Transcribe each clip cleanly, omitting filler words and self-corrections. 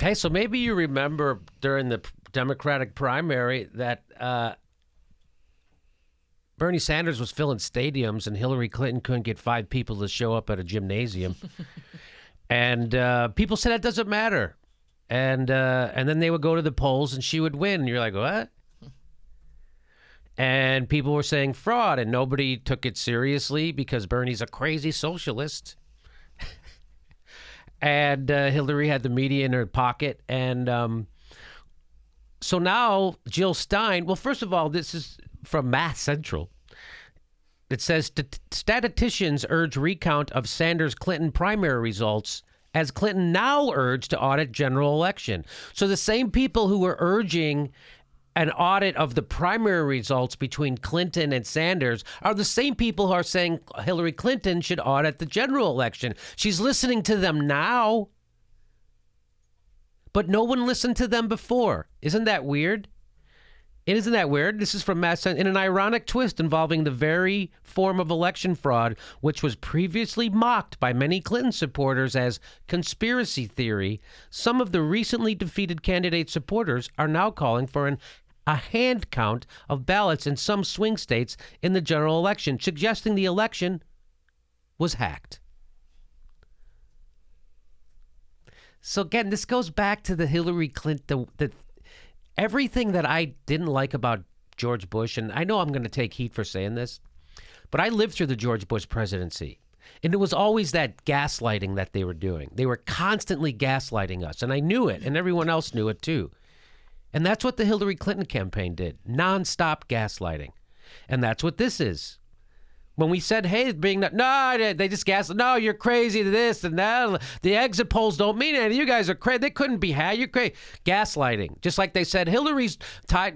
Hey, so maybe you remember during the Democratic primary that Bernie Sanders was filling stadiums and Hillary Clinton couldn't get 5 people to show up at a gymnasium. And people said that doesn't matter. And then they would go to the polls and she would win. And you're like, what? And people were saying fraud, and nobody took it seriously because Bernie's a crazy socialist. And Hillary had the media in her pocket. And so now Jill Stein, well, first of all, this is from Math Central. It says statisticians urge recount of Sanders-Clinton primary results as Clinton now urged to audit general election. So the same people who were urging an audit of the primary results between Clinton and Sanders are the same people who are saying Hillary Clinton should audit the general election. She's listening to them now, but no one listened to them before. Isn't that weird? Isn't that weird? This is from Mass in an ironic twist involving the very form of election fraud, which was previously mocked by many Clinton supporters as conspiracy theory. Some of the recently defeated candidate supporters are now calling for a hand count of ballots in some swing states in the general election, suggesting the election was hacked. So again, this goes back to the Hillary Clinton, everything that I didn't like about George Bush, and I know I'm going to take heat for saying this, but I lived through the George Bush presidency, and it was always that gaslighting that they were doing. They were constantly gaslighting us, and I knew it, and everyone else knew it too. And that's what the Hillary Clinton campaign did, nonstop gaslighting. And that's what this is. When we said, hey, they just gaslit. No, you're crazy, this and that. The exit polls don't mean anything. You guys are crazy. They couldn't be had. You're crazy. Gaslighting. Just like they said, Hillary's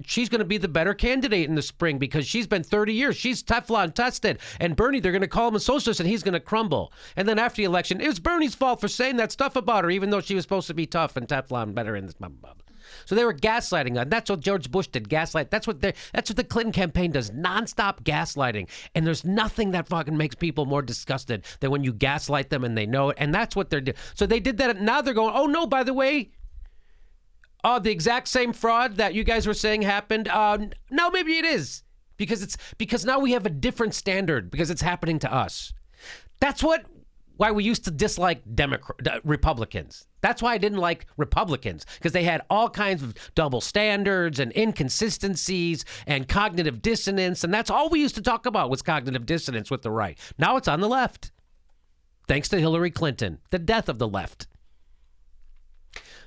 she's going to be the better candidate in the spring because she's been 30 years. She's Teflon tested. And Bernie, they're going to call him a socialist and he's going to crumble. And then after the election, it was Bernie's fault for saying that stuff about her, even though she was supposed to be tough and Teflon better in this blah, blah, blah. So they were gaslighting. That's what George Bush did, gaslight. That's what the Clinton campaign does, nonstop gaslighting. And there's nothing that fucking makes people more disgusted than when you gaslight them and they know it. And that's what they're doing. So they did that. Now they're going, oh, no, by the way, the exact same fraud that you guys were saying happened. No, maybe it is. Because now we have a different standard because it's happening to us. That's why we used to dislike Republicans. That's why I didn't like Republicans, because they had all kinds of double standards and inconsistencies and cognitive dissonance, and that's all we used to talk about was cognitive dissonance with the right. Now it's on the left, thanks to Hillary Clinton, the death of the left.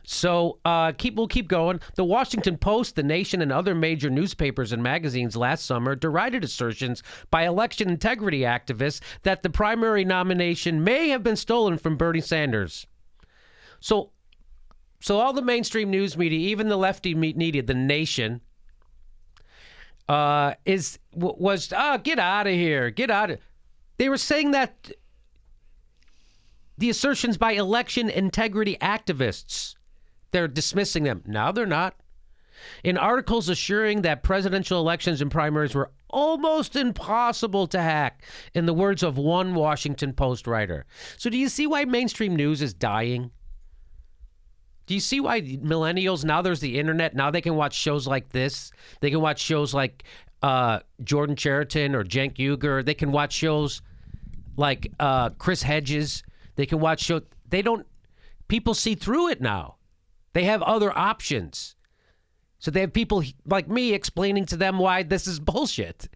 So we'll keep going. The Washington Post, The Nation, and other major newspapers and magazines last summer derided assertions by election integrity activists that the primary nomination may have been stolen from Bernie Sanders. So all the mainstream news media, even the lefty media, The Nation, was get out of here, get out of. They were saying that the assertions by election integrity activists, they're dismissing them. Now they're not. In articles assuring that presidential elections and primaries were almost impossible to hack, in the words of one Washington Post writer. So do you see why mainstream news is dying? Do you see why millennials, now there's the internet, now they can watch shows like this. They can watch shows like Jordan Chariton or Cenk Uygur. They can watch shows like Chris Hedges. They can watch shows. People see through it now. They have other options. So they have people like me explaining to them why this is bullshit.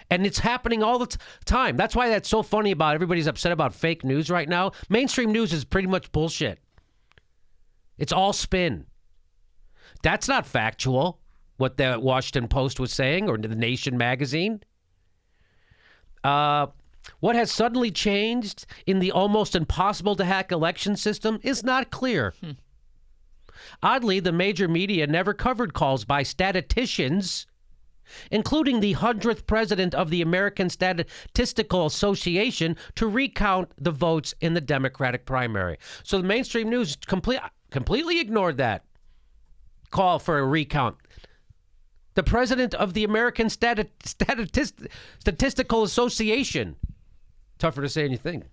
And it's happening all the time. That's why that's so funny about everybody's upset about fake news right now. Mainstream news is pretty much bullshit. It's all spin. That's not factual, what the Washington Post was saying or the Nation magazine. What has suddenly changed in the almost impossible to hack election system is not clear. Oddly, the major media never covered calls by statisticians, including the 100th president of the American Statistical Association, to recount the votes in the Democratic primary. So the mainstream news completely ignored that call for a recount. The president of the American Statistical Association, tougher to say anything,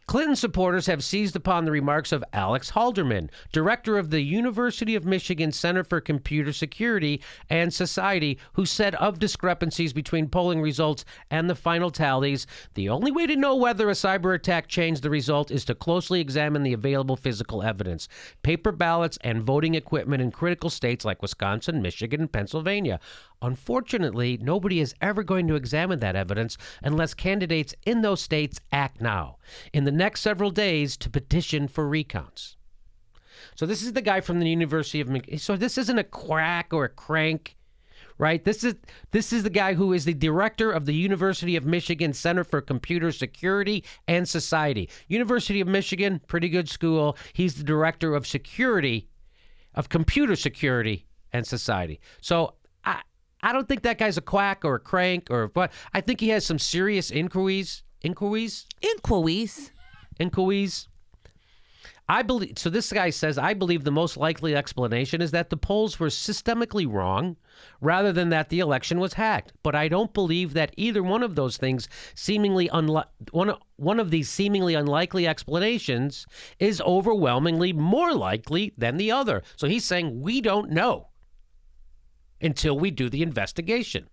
Clinton supporters have seized upon the remarks of Alex Halderman, director of the University of Michigan Center for Computer Security and Society, who said of discrepancies between polling results and the final tallies, the only way to know whether a cyber attack changed the result is to closely examine the available physical evidence, paper ballots, and voting equipment in critical states like Wisconsin, Michigan, and Pennsylvania. Unfortunately, nobody is ever going to examine that evidence unless candidates in those states act now, in the next several days, to petition for recounts. So this is the guy from the University of Michigan. So this isn't a quack or a crank, right? This is the guy who is the director of the University of Michigan Center for Computer Security and Society. University of Michigan, pretty good school. He's the director of security, of computer security and society. So I don't think that guy's a quack or a crank or what. I think he has some serious inquiries. I believe, so this guy says, I believe the most likely explanation is that the polls were systemically wrong rather than that the election was hacked. But I don't believe that either one of those things one of these seemingly unlikely explanations is overwhelmingly more likely than the other. So he's saying we don't know until we do the investigation.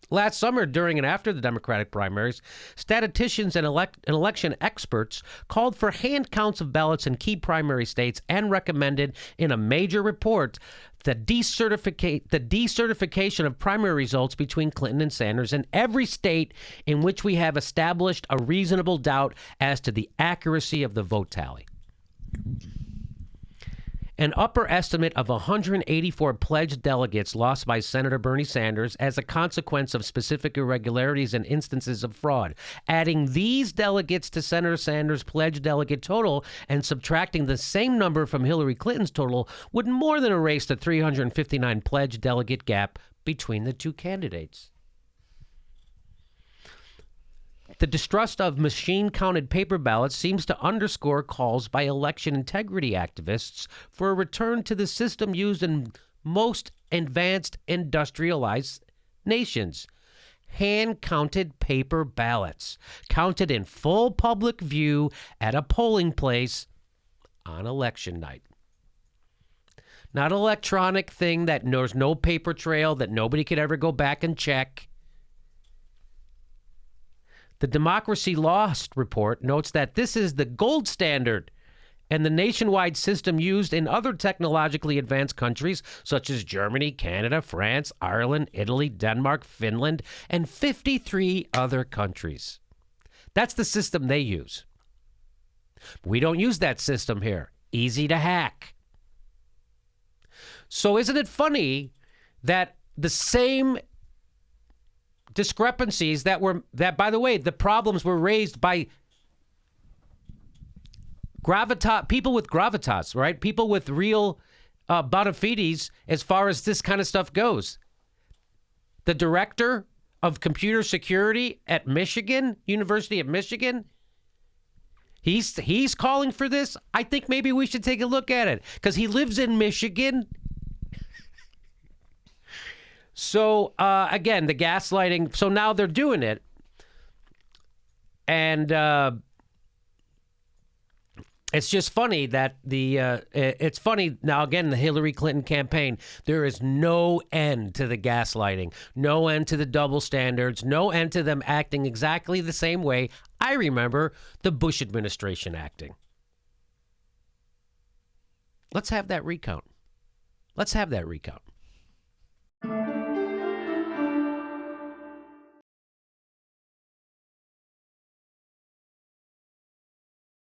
Last summer, during and after the Democratic primaries, statisticians and election experts called for hand counts of ballots in key primary states and recommended in a major report the decertification of primary results between Clinton and Sanders in every state in which we have established a reasonable doubt as to the accuracy of the vote tally. An upper estimate of 184 pledged delegates lost by Senator Bernie Sanders as a consequence of specific irregularities and instances of fraud. Adding these delegates to Senator Sanders' pledged delegate total and subtracting the same number from Hillary Clinton's total would more than erase the 359 pledged delegate gap between the two candidates. The distrust of machine-counted paper ballots seems to underscore calls by election integrity activists for a return to the system used in most advanced industrialized nations. Hand-counted paper ballots, counted in full public view at a polling place on election night. Not an electronic thing that there's no paper trail that nobody could ever go back and check. The Democracy Lost report notes that this is the gold standard and the nationwide system used in other technologically advanced countries such as Germany, Canada, France, Ireland, Italy, Denmark, Finland, and 53 other countries. That's the system they use. We don't use that system here. Easy to hack. So isn't it funny that the same discrepancies that by the way, the problems were raised by people with gravitas, right? People with real bona fides as far as this kind of stuff goes. The director of computer security at Michigan, University of Michigan, he's calling for this. I think maybe we should take a look at it because he lives in Michigan. So, again, the gaslighting. So now they're doing it. And it's just funny that it's funny. Now, again, the Hillary Clinton campaign, there is no end to the gaslighting, no end to the double standards, no end to them acting exactly the same way I remember the Bush administration acting. Let's have that recount.